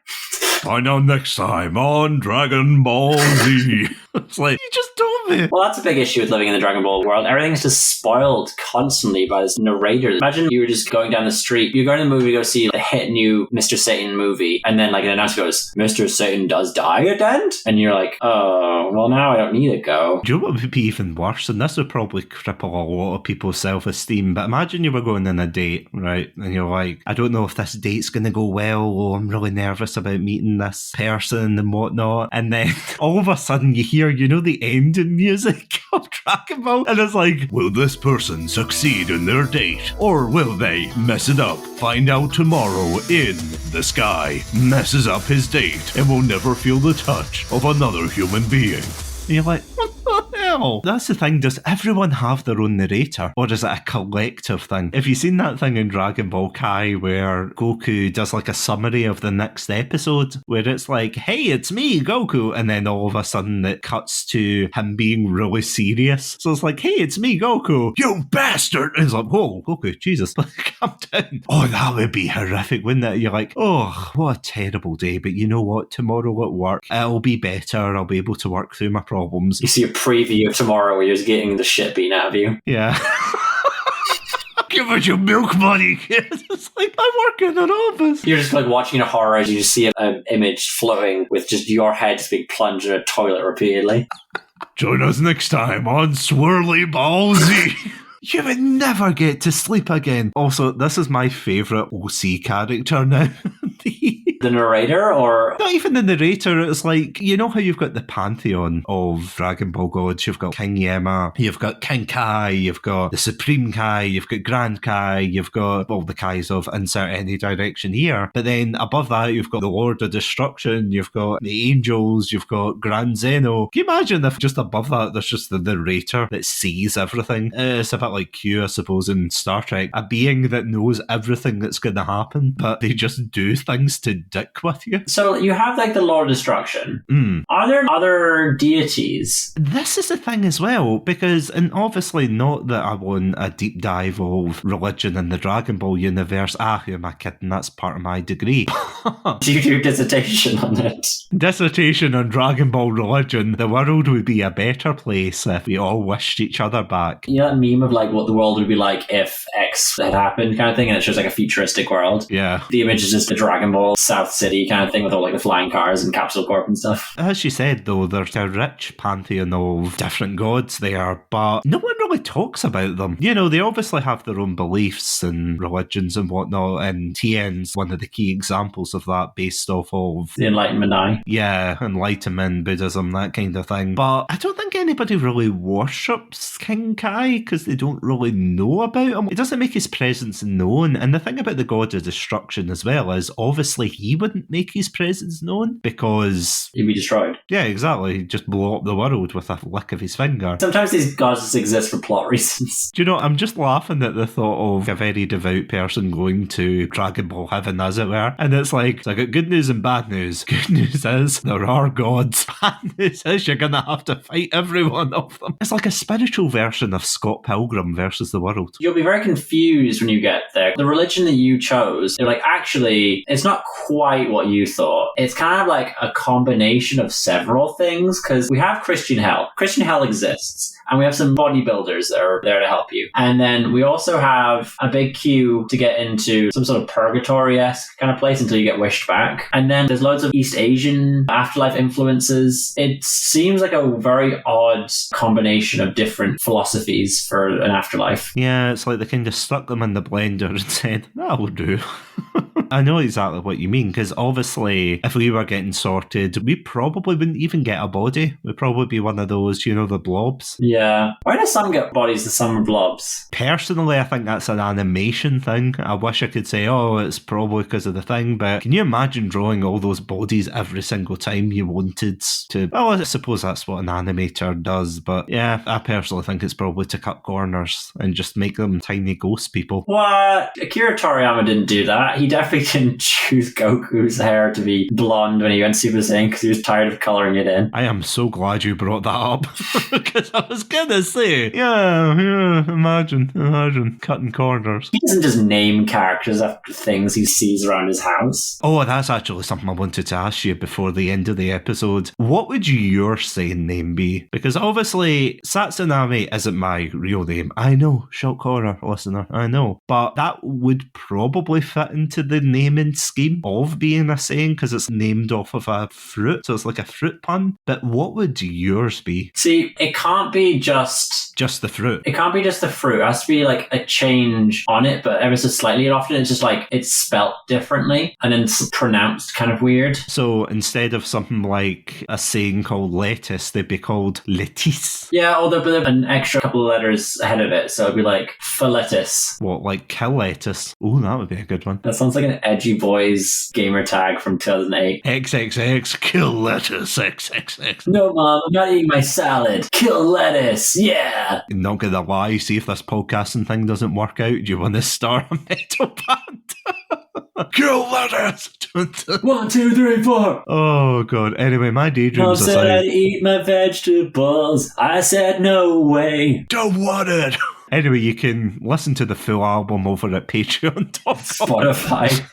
Find out next time on Dragon Ball Z. It's like, you just told me. Well, that's a big issue with living in the Dragon Ball world. Everything's just spoiled constantly by this narrator. Imagine you were just going down the street, you go to the movie, go see the hit new Mr. Satan movie, and then like an announcer goes, Mr. Satan does die at the end? And you're like, oh, well now I don't need to go. Do you know what would be even worse? And this would probably cripple a lot of people's self-esteem, but imagine you were going on a date, right? And you're like, I don't know if this date's going to go well, or I'm really nervous about meeting this person and whatnot. And then all of a sudden you hear, the ending music of Dragon Ball, and it's like, will this person succeed in their date, or will they mess it up? Find out tomorrow in This Guy Messes Up His Date and will never feel the touch of another human being. And you're like, what the hell? That's the thing, does everyone have their own narrator? Or is it a collective thing? Have you seen that thing in Dragon Ball Kai where Goku does like a summary of the next episode? Where it's like, hey, it's me, Goku. And then all of a sudden it cuts to him being really serious. So it's like, hey, it's me, Goku. You bastard! And it's like, whoa, Goku, Jesus, calm down. Oh, that would be horrific, wouldn't it? You're like, oh, what a terrible day. But you know what? Tomorrow at work, it'll be better. I'll be able to work through my problems. You see a preview of tomorrow where you're just getting the shit beaten out of you. Yeah. Give us your milk money, kid. It's like, I work in an office. You're just like watching a horror as you just see an image floating with just your head just being plunged in a toilet repeatedly. Join us next time on Swirly Ball Z. You would never get to sleep again. Also, this is my favourite OC character now. The narrator, or not even the narrator. It's like, you know how you've got the pantheon of Dragon Ball gods. You've got King Yama, you've got King Kai, you've got the Supreme Kai, you've got Grand Kai, you've got all the Kais of insert any direction here. But then above that, you've got the Lord of Destruction, you've got the Angels, you've got Grand Zeno. Can you imagine if just above that there's just the narrator that sees everything? It's a bit like Q, I suppose, in Star Trek, a being that knows everything that's going to happen, but they just do things to dick with you. So you have like the Lord of Destruction. Are there other deities? This is the thing as well, because, and obviously not that I want a deep dive of religion in the Dragon Ball universe. Who am I kidding? That's part of my degree. Do you do a dissertation on it? Dissertation on Dragon Ball religion. The world would be a better place if we all wished each other back. You know that meme of like what the world would be like if X had happened kind of thing, and it shows like a futuristic world. Yeah. The image is just a Dragon Ball South City kind of thing with all like the flying cars and Capsule Corp and stuff. As you said, though, there's a rich pantheon of different gods there, but no one really talks about them. You know, they obviously have their own beliefs and religions and whatnot, and Tien's one of the key examples of that based off of the Enlightenment Eye. Yeah, Enlightenment, Buddhism, that kind of thing. But I don't think anybody really worships King Kai because they don't really know about him. It doesn't make his presence known. And the thing about the god of destruction as well is obviously he wouldn't make his presence known because he'd be destroyed. Yeah, exactly. He'd just blow up the world with a lick of his finger. Sometimes these gods just exist for plot reasons. Do you know, I'm just laughing at the thought of a very devout person going to Dragon Ball Heaven, as it were. And it's like, I got good news and bad news. Good news is there are gods. Bad news is you're going to have to fight every one of them. It's like a spiritual version of Scott Pilgrim versus the world. You'll be very confused when you get there. The religion that you chose, they're like, actually, it's not quite what you thought. It's kind of like a combination of several things, because we have Christian Hell. Christian Hell exists. And we have some bodybuilders that are there to help you. And then we also have a big queue to get into some sort of purgatory-esque kind of place until you get wished back. And then there's loads of East Asian afterlife influences. It seems like a very odd combination of different philosophies for an afterlife. Yeah, it's like they kind of stuck them in the blender and said, that'll do. I know exactly what you mean, because obviously if we were getting sorted, we probably wouldn't even get a body. We'd probably be one of those, you know, the blobs. Yeah. Why do some get bodies and some are blobs? Personally, I think that's an animation thing. I wish I could say, oh, it's probably because of the thing, but can you imagine drawing all those bodies every single time you wanted to? Well, I suppose that's what an animator does, but yeah, I personally think it's probably to cut corners and just make them tiny ghost people. What? Akira Toriyama didn't do that. He definitely didn't choose Goku's hair to be blonde when he went Super Saiyan because he was tired of colouring it in. I am so glad you brought that up because I was gonna say, yeah, imagine cutting corners. He doesn't just name characters after things he sees around his house. Oh, that's actually something I wanted to ask you before the end of the episode. What would your Saiyan name be? Because obviously Satsunami isn't my real name. I know, shock horror listener, I know. But that would probably fit into the naming scheme of being a Saiyan because it's named off of a fruit, so it's like a fruit pun. But what would yours be? See, it can't be just the fruit. It can't be just the fruit. It has to be like a change on it, but ever so slightly. And often it's just like it's spelt differently and then it's pronounced kind of weird. So instead of something like a saying called lettuce, they'd be called lettuce. Yeah, or there'll be an extra couple of letters ahead of it, so it'd be like lettuce. What, like kill lettuce? Oh, that would be a good one. That sounds like an edgy boys gamer tag from 2008. XXX, kill lettuce, XXX. No, Mom, I'm not eating my salad. Kill lettuce, yeah. Not gonna lie, see if this podcasting thing doesn't work out, do you want to start a metal band? Kill lettuce! 1, 2, 3, 4. Oh, God. Anyway, my daydreams Mom said I'd eat my vegetables. I said no way. Don't want it! Anyway, you can listen to the full album over at Patreon.com. Spotify.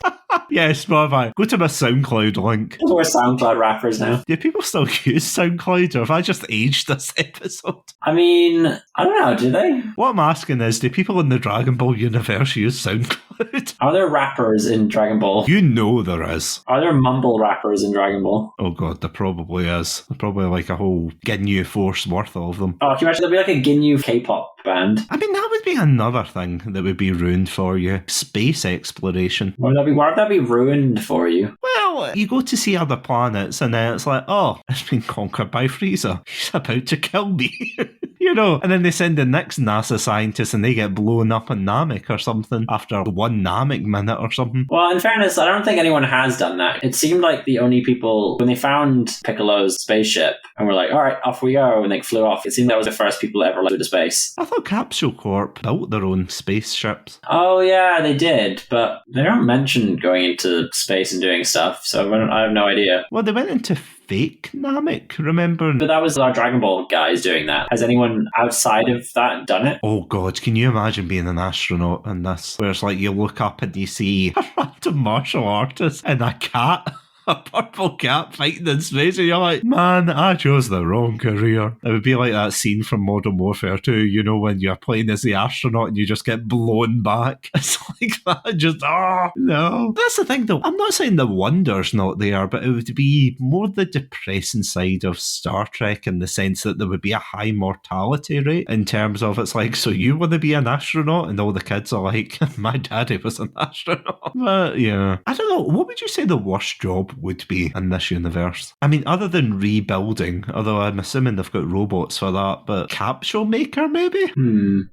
Yeah, Spotify. Go to my SoundCloud link. We're SoundCloud rappers now. Do people still use SoundCloud, or have I just aged this episode? I mean, I don't know, do they? What I'm asking is, do people in the Dragon Ball universe use SoundCloud? Are there rappers in Dragon Ball? You know there is. Are there mumble rappers in Dragon Ball? Oh God, there probably is. There's probably like a whole Ginyu Force worth of them. Oh, can you imagine there'd be like a Ginyu K-pop band? I mean, that would be another thing that would be ruined for you. Space exploration. Why would that be ruined for you? Well, you go to see other planets and then it's like, oh, it's been conquered by Frieza. He's about to kill me. You know, and then they send the next NASA scientist and they get blown up in Namek or something after 1 Namek minute or something. Well, in fairness, I don't think anyone has done that. It seemed like the only people, when they found Piccolo's spaceship and were like, all right, off we go, and they flew off, it seemed that was the first people ever flew to space. I thought Capsule Corp built their own spaceships. Oh, yeah, they did, but they don't mention going into space and doing stuff, so I have no idea. Well, they went into fake Namek, remember? But that was our Dragon Ball guys doing that. Has anyone outside of that done it? Oh God, can you imagine being an astronaut in this? Where it's like you look up and you see a random martial artist and a cat. a purple cat fighting in space, and you're like, man, I chose the wrong career. It would be like that scene from Modern Warfare 2, you know, when you're playing as the astronaut and you just get blown back. It's like that, just, no. That's the thing, though. I'm not saying the wonder's not there, but it would be more the depressing side of Star Trek in the sense that there would be a high mortality rate in terms of it's like, so you want to be an astronaut? And all the kids are like, my daddy was an astronaut. But yeah, I don't know. What would you say the worst job would be in this universe? I mean, other than rebuilding, although I'm assuming they've got robots for that, but capsule maker maybe?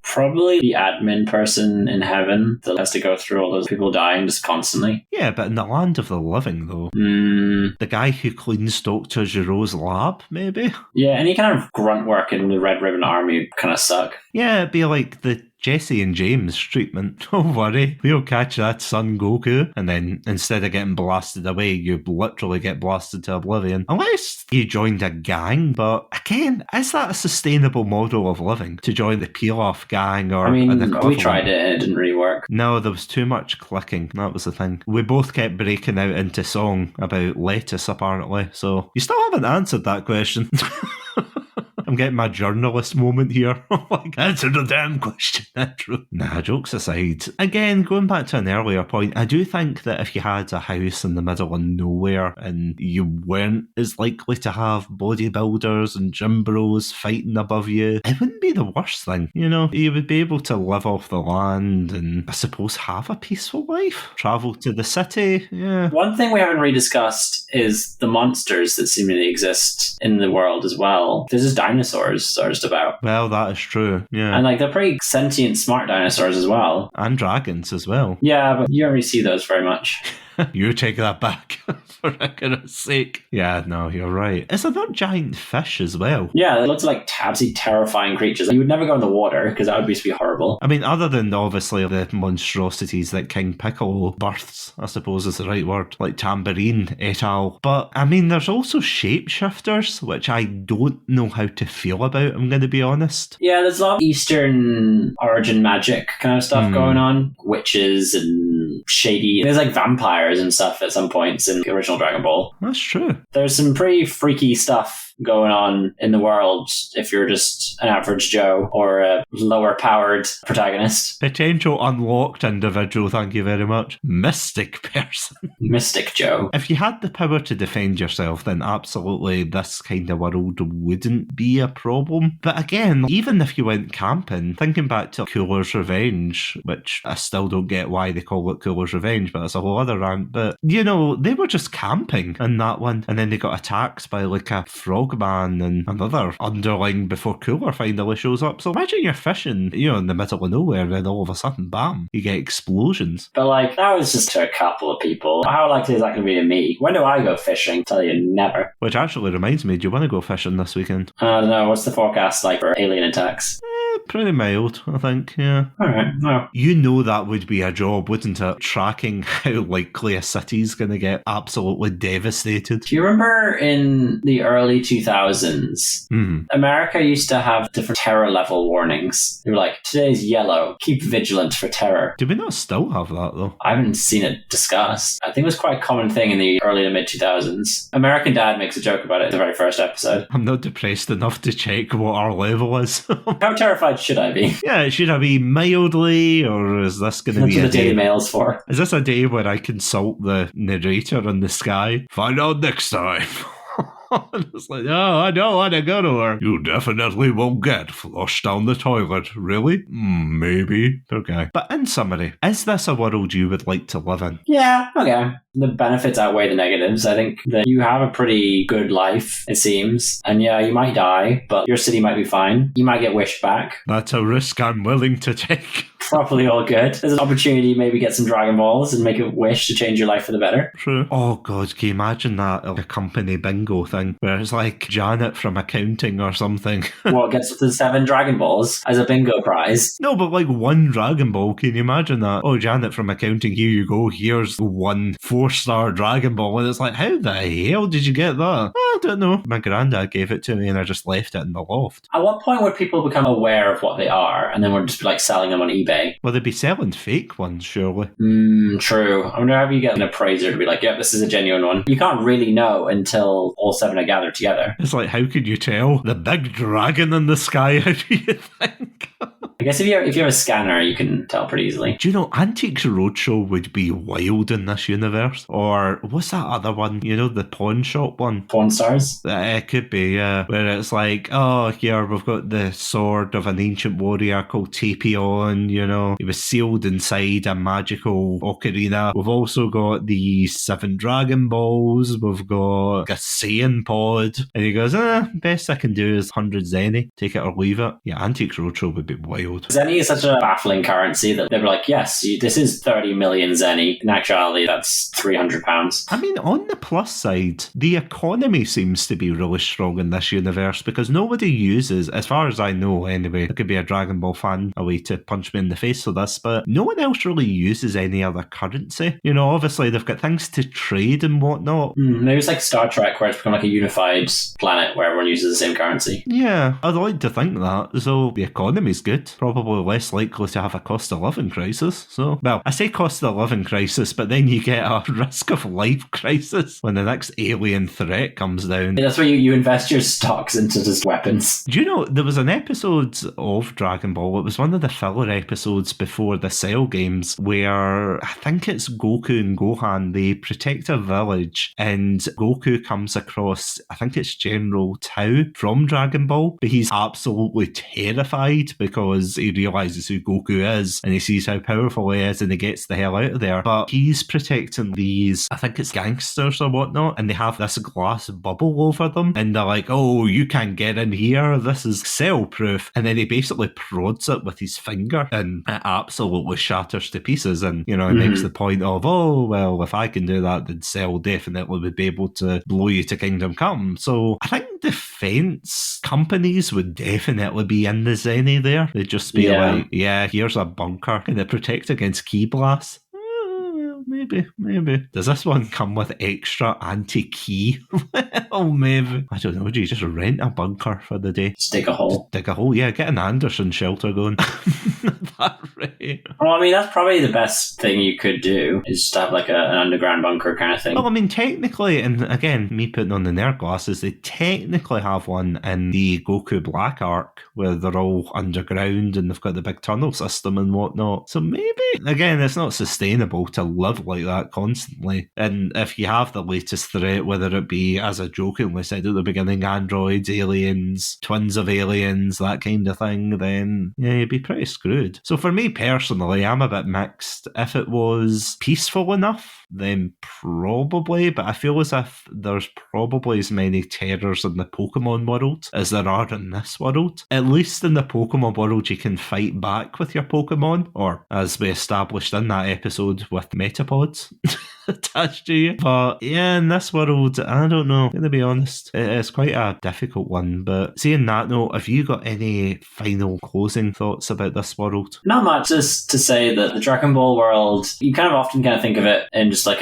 Probably the admin person in heaven that has to go through all those people dying just constantly. Yeah, but in the land of the living, though. The guy who cleans Dr. Giroux's lab, maybe? Yeah, any kind of grunt work in the Red Ribbon Army kind of suck. Yeah, it'd be like the Jesse and James treatment. Don't worry, we'll catch that Son Goku. And then instead of getting blasted away, you literally get blasted to oblivion. Unless you joined a gang. But again, is that a sustainable model of living? To join the peel-off gang or an equivalent? We tried it and it didn't really work. No, there was too much clicking. That was the thing. We both kept breaking out into song about lettuce, apparently. So you still haven't answered that question. I'm getting my journalist moment here. Like, answer the damn question, Andrew. Nah, jokes aside. Again, going back to an earlier point, I do think that if you had a house in the middle of nowhere and you weren't as likely to have bodybuilders and gym bros fighting above you, it wouldn't be the worst thing. You know, you would be able to live off the land and I suppose have a peaceful life. Travel to the city, yeah. One thing we haven't really discussed is the monsters that seemingly exist in the world as well. There's just dinosaurs are just about. Well, that is true, yeah. And like they're pretty sentient, smart dinosaurs as well. And dragons as well. Yeah, but you don't really see those very much. You take that back, for goodness sake. Yeah, no, you're right. Is there not giant fish as well? Yeah, it looks like absolutely terrifying creatures. You would never go in the water because that would be horrible. I mean, other than obviously the monstrosities that King Piccolo births, I suppose is the right word, like Tambourine et al. But I mean, there's also shapeshifters, which I don't know how to feel about, I'm going to be honest. Yeah, there's a lot of Eastern origin magic kind of stuff going on. Witches and shady. There's like vampires and stuff at some points in the original Dragon Ball. That's true. There's some pretty freaky stuff going on in the world if you're just an average Joe or a lower powered protagonist. Potential unlocked individual, thank you very much. Mystic person. Mystic Joe. If you had the power to defend yourself, then absolutely this kind of world wouldn't be a problem. But again, even if you went camping, thinking back to Cooler's Revenge, which I still don't get why they call it Cooler's Revenge, but it's a whole other rant. But, you know, they were just camping in that one, and then they got attacked by like a frog man and another underling before Cooler finally shows up. So imagine you're fishing, you know, in the middle of nowhere, and then all of a sudden, bam, you get explosions. But like, that was just to a couple of people. How likely is that going to be to me? When do I go fishing? Tell you, never. Which actually reminds me, do you want to go fishing this weekend? I don't know. What's the forecast like for alien attacks? Pretty mild, I think, yeah. Alright, well. You know that would be a job, wouldn't it? Tracking how likely a city's going to get absolutely devastated. Do you remember in the early 2000s, America used to have different terror level warnings? They were like, today's yellow, keep vigilant for terror. Do we not still have that, though? I haven't seen it discussed. I think it was quite a common thing in the early to mid 2000s. American Dad makes a joke about it in the very first episode. I'm not depressed enough to check what our level is. How terrified should I be? Yeah, should I be mildly, or is this going to be a That's what the Daily day? Mail's for. Is this a day where I consult the narrator in the sky? Find out next time. It's like, oh, I don't want to go to her. You definitely won't get flushed down the toilet. Really? Maybe. Okay. But in summary, is this a world you would like to live in? Yeah, okay. The benefits outweigh the negatives. I think that you have a pretty good life, it seems. And yeah, you might die, but your city might be fine. You might get wished back. That's a risk I'm willing to take. Probably all good. There's an opportunity to maybe get some Dragon Balls and make a wish to change your life for the better. True. Oh god, can you imagine that? Like a company bingo thing where it's like Janet from accounting or something. What, gets the 7 Dragon Balls as a bingo prize? No, but like one Dragon Ball, can you imagine that? Oh, Janet from accounting, here you go. Here's 1 4 4-star Dragon Ball, and it's like, how the hell did you get that? I don't know. My granddad gave it to me, and I just left it in the loft. At what point would people become aware of what they are, and then would just be like selling them on eBay? Well, they'd be selling fake ones, surely. True. I wonder how you get an appraiser to be like, yep, this is a genuine one. You can't really know until all 7 are gathered together. It's like, how could you tell? The big dragon in the sky, how do you think? I guess if you have a scanner, you can tell pretty easily. Do you know, Antiques Roadshow would be wild in this universe? Or what's that other one? You know, the pawn shop one? Pawn Stars? It could be, yeah. Where it's like, oh, here, we've got the sword of an ancient warrior called Tapion, you know. He was sealed inside a magical ocarina. We've also got the 7 Dragon Balls. We've got a Saiyan pod. And he goes, best I can do is 100 Zenny. Take it or leave it. Yeah, Antiques Roadshow would be wild. Zenny is such a baffling currency that they're like, yes, this is 30 million Zenny. In actuality, that's £300. I mean, on the plus side, the economy seems to be really strong in this universe because nobody uses, as far as I know anyway, there could be a Dragon Ball fan away to punch me in the face for this, but no one else really uses any other currency. You know, obviously they've got things to trade and whatnot. Maybe it's like Star Trek where it's become like a unified planet where everyone uses the same currency. Yeah, I'd like to think that. So the economy's good. Probably less likely to have a cost of living crisis. So, well, I say cost of living crisis, but then you get a risk of life crisis when the next alien threat comes down. That's where you invest your stocks into just weapons. Do you know, there was an episode of Dragon Ball, it was one of the filler episodes before the Cell games, where I think it's Goku and Gohan, they protect a village, and Goku comes across, I think it's General Tao from Dragon Ball, but he's absolutely terrified because he realises who Goku is, and he sees how powerful he is, and he gets the hell out of there. But he's protecting these, I think it's gangsters or whatnot, and they have this glass bubble over them, and they're like, oh, you can't get in here, this is cell-proof. And then he basically prods it with his finger, and it absolutely shatters to pieces. And, you know, he makes the point of, oh, well, if I can do that, then Cell definitely would be able to blow you to Kingdom Come. So I think defence companies would definitely be in the Zenny there. They'd just be like, yeah, here's a bunker. Can it protect against key blasts? Maybe. Does this one come with extra anti-key? Well, maybe. I don't know. Do you just rent a bunker for the day? Just dig a hole. Just dig a hole, yeah. Get an Anderson shelter going. That rate. Well, I mean, that's probably the best thing you could do, is just have like an underground bunker kind of thing. Well, I mean, technically, and again, me putting on the nerd glasses, they technically have one in the Goku Black arc where they're all underground and they've got the big tunnel system and whatnot. So maybe, again, it's not sustainable to live like that constantly. And if you have the latest threat, whether it be, as I jokingly said at the beginning, androids, aliens, twins of aliens, that kind of thing, then yeah, you'd be pretty screwed. So for me personally, I'm a bit mixed. If it was peaceful enough, then probably, but I feel as if there's probably as many terrors in the Pokemon world as there are in this world. At least in the Pokemon world, you can fight back with your Pokemon, or as we established in that episode, with Metapods attached to you. But yeah, in this world, I don't know. I'm going to be honest, it's quite a difficult one. But saying that note, have you got any final closing thoughts about this world? Not much, just to say that the Dragon Ball world, you kind of often think of it in just like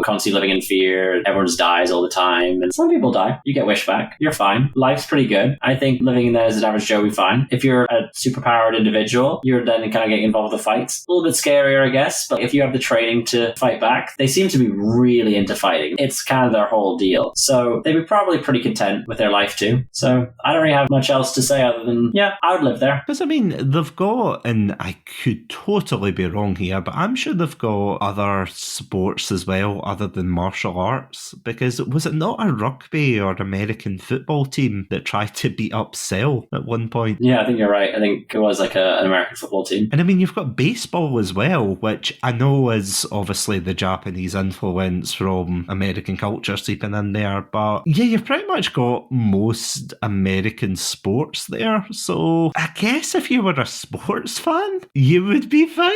constantly living in fear, everyone just dies all the time, and some people die. You get wished back. You're fine. Life's pretty good. I think living in there as an average Joe, we're fine. If you're a superpowered individual, you're then kind of getting involved with the fights. A little bit scarier, I guess, but if you have the training to fight back, they seem to be really into fighting. It's kind of their whole deal. So they'd be probably pretty content with their life too. So I don't really have much else to say other than, yeah, I would live there. Because, I mean, they've got, and I could totally be wrong here, but I'm sure they've got other sports as well, other than martial arts. Because was it not a rugby or American football team that tried to beat up Cell at one point? Yeah, I think you're right. I think it was like an American football team. And I mean, you've got baseball as well, which I know is obviously the Japanese influence from American culture seeping in there. But yeah, you've pretty much got most American sports there. So I guess if you were a sports fan, you would be fine.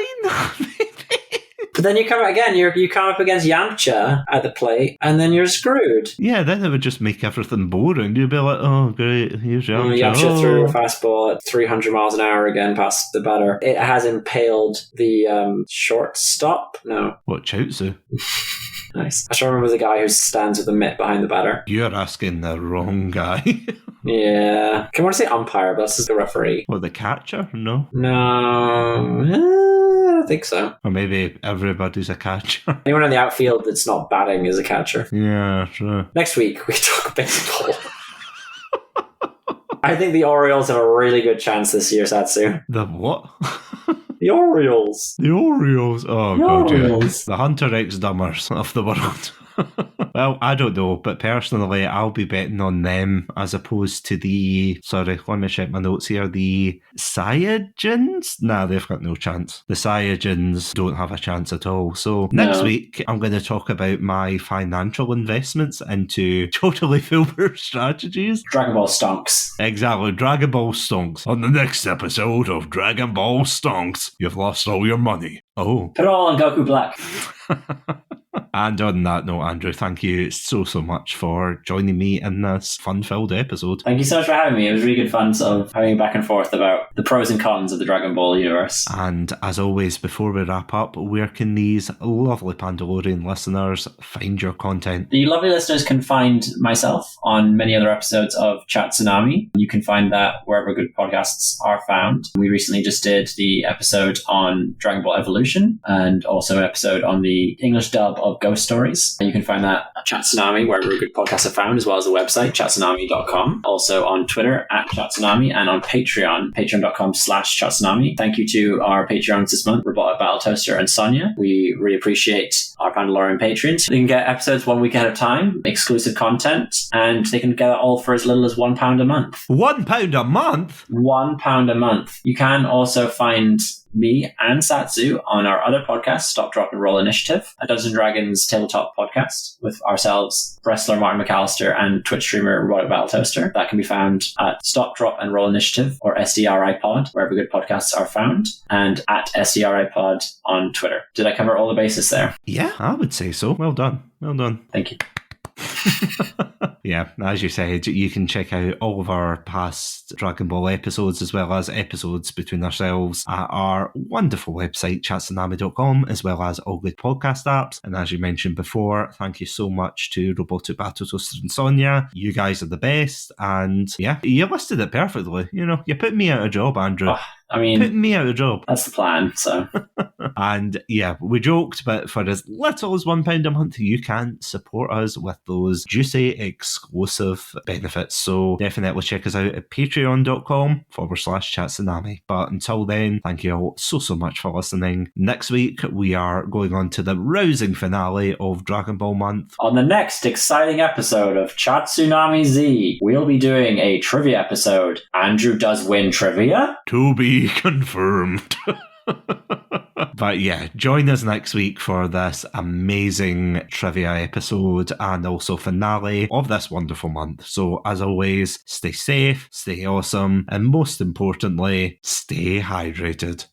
Maybe. But then you come again, you come up against Yamcha at the plate, and then you're screwed. Yeah, then it would just make everything boring. You'd be like, oh, great, here's Yamcha. Yamcha threw a fastball at 300 miles an hour again past the batter. It has impaled the shortstop. No. What, Chatsu? Nice. I still remember the guy who stands with the mitt behind the batter. You're asking the wrong guy. Yeah. I want to say umpire, but that's just the referee. What, the catcher? No. No. I don't think so. Or maybe everybody's a catcher. Anyone in the outfield that's not batting is a catcher. Yeah, true. Next week, we talk baseball. I think the Orioles have a really good chance this year, Satsu. The what? The Orioles. The Orioles. Oh, The God, Orioles. yeah. The Hunter X Dummers of the world. Well, I don't know, but personally, I'll be betting on them as opposed to let me check my notes here, the Saiyajins? Nah, they've got no chance. The Saiyajins don't have a chance at all. So next week, I'm going to talk about my financial investments into totally filbert strategies. Dragon Ball stonks. Exactly, Dragon Ball stonks. On the next episode of Dragon Ball Stonks, you've lost all your money. Oh. Put it all on Goku Black. And on that note, Andrew, thank you so much for joining me in this fun-filled episode. Thank you so much for having me. It was really good fun sort of having back and forth about the pros and cons of the Dragon Ball universe. And as always, before we wrap up, where can these lovely Pandalorian listeners find your content? The lovely listeners can find myself on many other episodes of Chatsunami. You can find that wherever good podcasts are found. We recently just did the episode on Dragon Ball Evolution and also an episode on the English dub of Ghost Stories. You can find that at Chatsunami, wherever good podcasts are found, as well as the website, chatsunami.com. Also on Twitter, at Chatsunami, and on Patreon, patreon.com/Chatsunami. Thank you to our Patreons this month, Robotic Battle Toaster and Sonia. We really appreciate our Pandalorian patrons. They can get episodes 1 week at a time, exclusive content, and they can get it all for as little as £1 a month. £1 a month? £1 a month. You can also find me and Satsu on our other podcast, Stop, Drop, and Roll Initiative, a Dungeons & Dragons tabletop podcast with ourselves, wrestler Martin McAllister, and Twitch streamer Robotic Battle Toaster. That can be found at Stop, Drop, and Roll Initiative, or SDRI Pod, wherever good podcasts are found, and at SDRI Pod on Twitter. Did I cover all the bases there? Yeah, I would say so. Well done. Well done. Thank you. Yeah, as you said, you can check out all of our past Dragon Ball episodes as well as episodes between ourselves at our wonderful website, chatsunami.com, as well as all good podcast apps. And as you mentioned before, thank you so much to Robotic Battle Toaster and Sonia. You guys are the best. And yeah, you listed it perfectly. You know, you put me out of job, Andrew. Put me out of job. That's the plan, so. And yeah, we joked, but for as little as £1 a month, you can support us with those juicy exclusive benefits. So definitely check us out at patreon.com/Chatsunami. But until then, thank you all so much for listening. Next week, we are going on to the rousing finale of Dragon Ball Month. On the next exciting episode of Chatsunami Z, we'll be doing a trivia episode. Andrew does win trivia? To be confirmed. But yeah, join us next week for this amazing trivia episode and also finale of this wonderful month. So as always, stay safe, stay awesome, and most importantly, stay hydrated.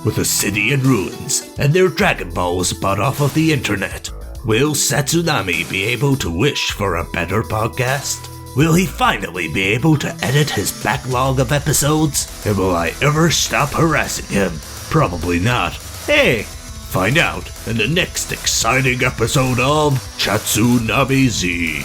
With a city in ruins and their Dragon Balls bought off of the internet, will Chatsunami be able to wish for a better podcast? Will he finally be able to edit his backlog of episodes? And will I ever stop harassing him? Probably not. Hey, find out in the next exciting episode of Chatsunami Z.